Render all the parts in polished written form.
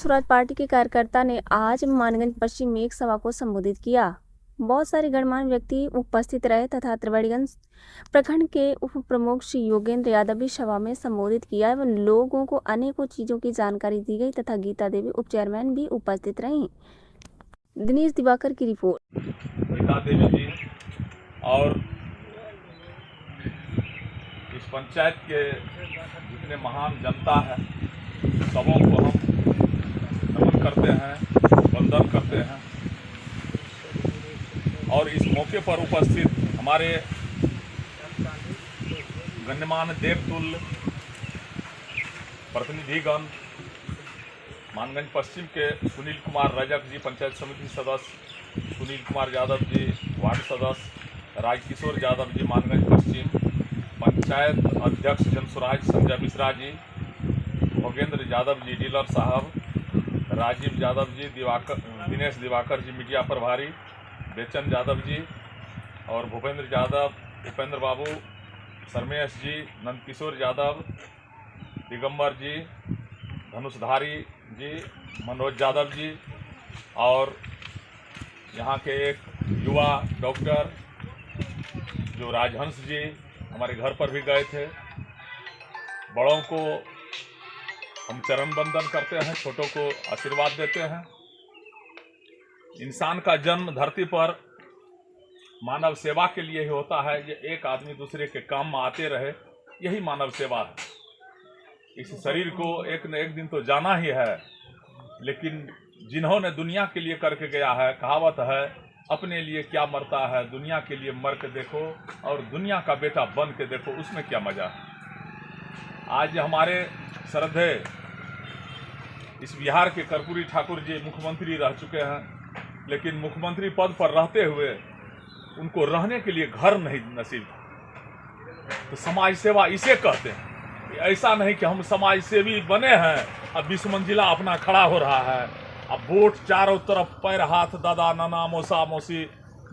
Swaraj party के कार्यकर्ता ने आज मानगंज पश्चिम में एक सभा को संबोधित किया। बहुत सारे गणमान्य व्यक्ति उपस्थित रहे तथा त्रिवेणीगंज प्रखंड के उप प्रमुख श्री योगेंद्र यादव भी सभा में संबोधित किया एवं लोगों को अनेकों चीजों की जानकारी दी गई तथा गीता देवी उप चेयरमैन भी उपस्थित रहीं। दिनेश दिवाकर की रिपोर्ट। गीता देवी जी और इस पंचायत के जितने महान जनता है सबों को हम नमन करते हैं, वंदन करते हैं। और इस मौके पर उपस्थित हमारे गण्यमान्य देवतुल्य प्रतिनिधिगण, मानगंज पश्चिम के सुनील कुमार रजक जी पंचायत समिति सदस्य, सुनील कुमार यादव जी वार्ड सदस्य, राजकिशोर यादव जी मानगंज पश्चिम, पंचायत अध्यक्ष जनस्वराज संजय मिश्रा जी, योगेंद्र यादव जी डीलर साहब, राजीव यादव जी, दिनेश दिवाकर जी मीडिया प्रभारी, बेचन यादव जी और भूपेंद्र यादव, उपेंद्र बाबू, शर्मेश जी, नंदकिशोर यादव, दिगंबर जी, धनुषधारी जी, मनोज यादव जी और यहाँ के एक युवा डॉक्टर जो राजहंस जी हमारे घर पर भी गए थे। बड़ों को हम चरण वंदन करते हैं, छोटों को आशीर्वाद देते हैं। इंसान का जन्म धरती पर मानव सेवा के लिए ही होता है। ये एक आदमी दूसरे के काम में आते रहे, यही मानव सेवा है। इस शरीर को एक न एक दिन तो जाना ही है, लेकिन जिन्होंने दुनिया के लिए करके गया है, कहावत है अपने लिए क्या मरता है, दुनिया के लिए मर के देखो और दुनिया का बेटा बन के देखो, उसमें क्या मजा है। आज हमारे श्रद्धेय इस बिहार के कर्पूरी ठाकुर जी मुख्यमंत्री रह चुके हैं, लेकिन मुख्यमंत्री पद पर रहते हुए उनको रहने के लिए घर नहीं नसीब था। तो समाज सेवा इसे कहते हैं। ऐसा नहीं कि हम समाज सेवी बने हैं, अब 20 मंजिला अपना खड़ा हो रहा है, अब वोट चारों तरफ पैर हाथ दादा नाना मौसा मौसी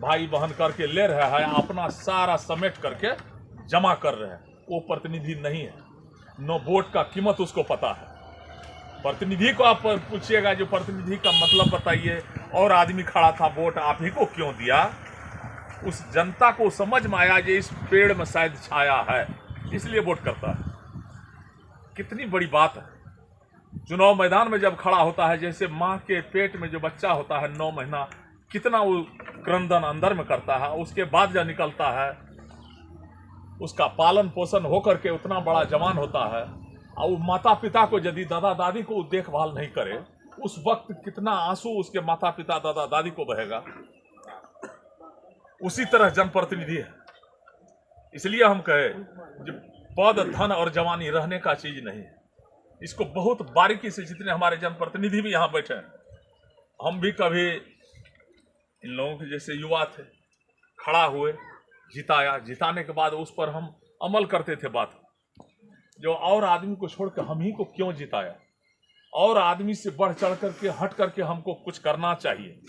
भाई बहन करके ले रहे हैं, अपना सारा समेट करके जमा कर रहे हैं। वो प्रतिनिधि नहीं है, नो वोट का कीमत उसको पता है। प्रतिनिधि को आप पूछिएगा, जो प्रतिनिधि का मतलब बताइए, और आदमी खड़ा था वोट आप ही को क्यों दिया, उस जनता को समझ में आया कि इस पेड़ में शायद छाया है, इसलिए वोट करता है। कितनी बड़ी बात है। चुनाव मैदान में जब खड़ा होता है, जैसे माँ के पेट में जो बच्चा होता है 9 महीना, कितना वो क्रंदन अंदर में करता है, उसके बाद जब निकलता है उसका पालन पोषण होकर के उतना बड़ा जवान होता है, और वो माता पिता को यदि दादा दादी को देखभाल नहीं करे, उस वक्त कितना आंसू उसके माता पिता दादा दादी को बहेगा। उसी तरह जनप्रतिनिधि है। इसलिए हम कहे जो पद धन और जवानी रहने का चीज नहीं है। इसको बहुत बारीकी से, जितने हमारे जनप्रतिनिधि भी यहाँ बैठे हैं, हम भी कभी इन लोगों के जैसे युवा थे, खड़ा हुए, जिताया, जिताने के बाद उस पर हम अमल करते थे। बात जो और आदमी को छोड़ कर हम ही को क्यों जिताया, और आदमी से बढ़ चढ़ करके हट करके हमको कुछ करना चाहिए।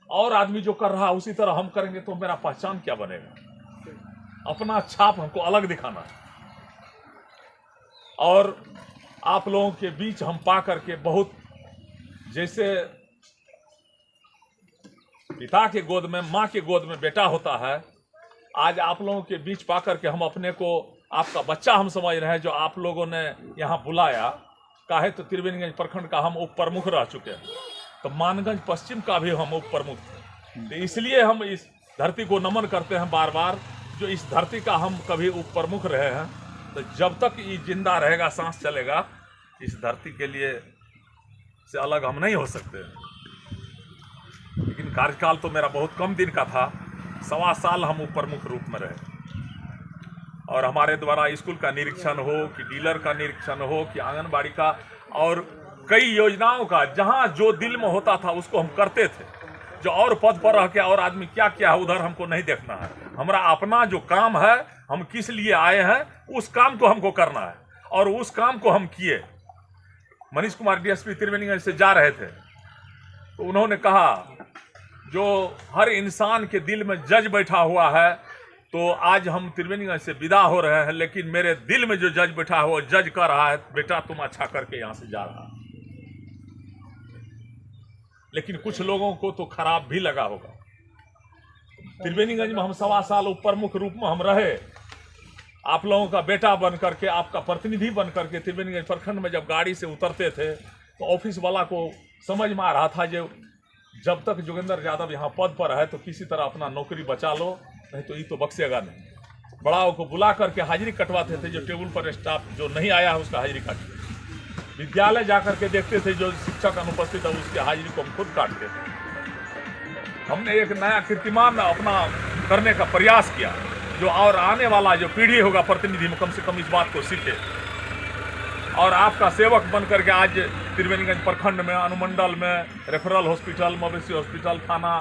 और आदमी जो कर रहा उसी तरह हम करेंगे तो मेरा पहचान क्या बनेगा। अपना छाप हमको अलग दिखाना है। और आप लोगों के बीच हम पा करके बहुत, जैसे पिता के गोद में माँ के गोद में बेटा होता है, आज आप लोगों के बीच पा करके हम अपने को आपका बच्चा हम समझ रहे हैं। जो आप लोगों ने यहाँ बुलाया, काहे तो त्रिवेणीगंज प्रखंड का हम उप प्रमुख रह चुके हैं, तो मानगंज पश्चिम का भी हम उप प्रमुख थे। तो इसलिए हम इस धरती को नमन करते हैं बार बार, जो इस धरती का हम कभी उप प्रमुख रहे हैं। तो जब तक ये जिंदा रहेगा, सांस चलेगा, इस धरती के लिए से अलग हम नहीं हो सकते। लेकिन कार्यकाल तो मेरा बहुत कम दिन का था, 1.25 साल हम उप प्रमुख रूप में रहे। और हमारे द्वारा स्कूल का निरीक्षण हो कि डीलर का निरीक्षण हो कि आंगनबाड़ी का और कई योजनाओं का, जहां जो दिल में होता था उसको हम करते थे। जो और पद पर रह के और आदमी क्या क्या है उधर हमको नहीं देखना है। हमारा अपना जो काम है, हम किस लिए आए हैं, उस काम को हमको करना है, और उस काम को हम किए। मनीष कुमार डीएसपी त्रिवेणीगंज से जा रहे थे, तो उन्होंने कहा जो हर इंसान के दिल में जज बैठा हुआ है, तो आज हम त्रिवेणीगंज से विदा हो रहे हैं, लेकिन मेरे दिल में जो जज बैठा हुआ जज कर रहा है, बेटा तुम अच्छा करके यहाँ से जा रहा है। लेकिन कुछ लोगों को तो खराब भी लगा होगा। त्रिवेणीगंज में हम 1.25 साल प्रमुख रूप में हम रहे, आप लोगों का बेटा बन करके, आपका प्रतिनिधि बन करके त्रिवेणीगंज प्रखंड में जब गाड़ी से उतरते थे तो ऑफिस वाला को समझ में आ रहा था जो जब तक जोगेंद्र यादव यहाँ पद पर है तो किसी तरह अपना नौकरी बचा लो, नहीं तो ये तो बख्शेगा नहीं। बड़ाओं को बुला करके हाजिरी कटवाते थे, जो टेबल पर स्टाफ जो नहीं आया है उसका हाजिरी काटते थे। विद्यालय जाकर के देखते थे, जो शिक्षक अनुपस्थित है उसकी हाजिरी को हम खुद काटते थे। हमने एक नया कीर्तिमान अपना करने का प्रयास किया, जो और आने वाला जो पीढ़ी होगा प्रतिनिधि में कम से कम इस बात को सीखे। और आपका सेवक बन करके आज त्रिवेणीगंज प्रखंड में, अनुमंडल में, रेफरल हॉस्पिटल, मवेशी हॉस्पिटल, थाना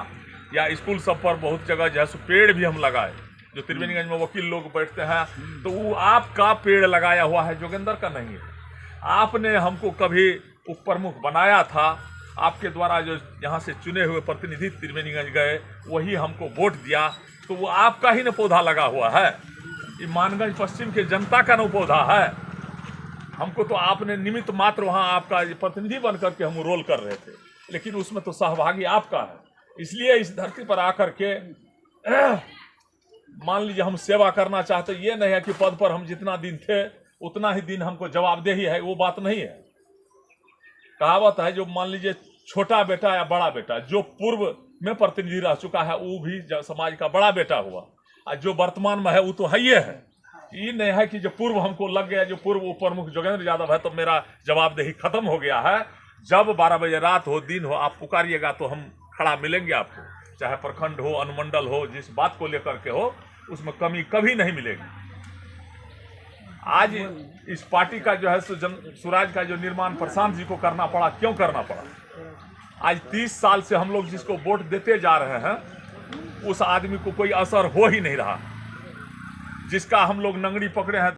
या स्कूल सब पर बहुत जगह जो है सो पेड़ भी हम लगाए। जो त्रिवेणीगंज में वकील लोग बैठते हैं तो वो आपका पेड़ लगाया हुआ है, जोगेंद्र का नहीं है। आपने हमको कभी उप प्रमुख बनाया था, आपके द्वारा जो यहाँ से चुने हुए प्रतिनिधि त्रिवेणीगंज गए वही हमको वोट दिया, तो वो आपका ही न पौधा लगा हुआ है, ये मानगंज पश्चिम के जनता का न पौधा है। हमको तो आपने निमित्त मात्र वहाँ आपका प्रतिनिधि बन करके हम रोल कर रहे थे, लेकिन उसमें तो सहभागी आपका है। इसलिए इस धरती पर आकर के मान लीजिए हम सेवा करना चाहते, ये नहीं है कि पद पर हम जितना दिन थे उतना ही दिन हमको जवाबदेही है, वो बात नहीं है। कहावत है, जो मान लीजिए छोटा बेटा या बड़ा बेटा, जो पूर्व में प्रतिनिधि रह चुका है वो भी समाज का बड़ा बेटा हुआ, और जो वर्तमान में है वो तो है ही है। ये नहीं है कि जो पूर्व हमको लग गया, जो पूर्व उप प्रमुख जोगेंद्र यादव है तो मेरा जवाबदेही खत्म हो गया है। जब 12 बजे रात हो, दिन हो, आप पुकारिएगा तो हम खड़ा मिलेंगे आपको, चाहे प्रखंड हो, अनुमंडल हो, जिस बात को लेकर के हो उसमें कमी कभी नहीं मिलेगी। आज इस पार्टी का जो है स्वराज का जो निर्माण प्रशांत जी को करना पड़ा, क्यों करना पड़ा? आज 30 साल से हम लोग जिसको वोट देते जा रहे हैं उस आदमी को कोई असर हो ही नहीं रहा। जिसका हम लोग नंगड़ी पकड़े हैं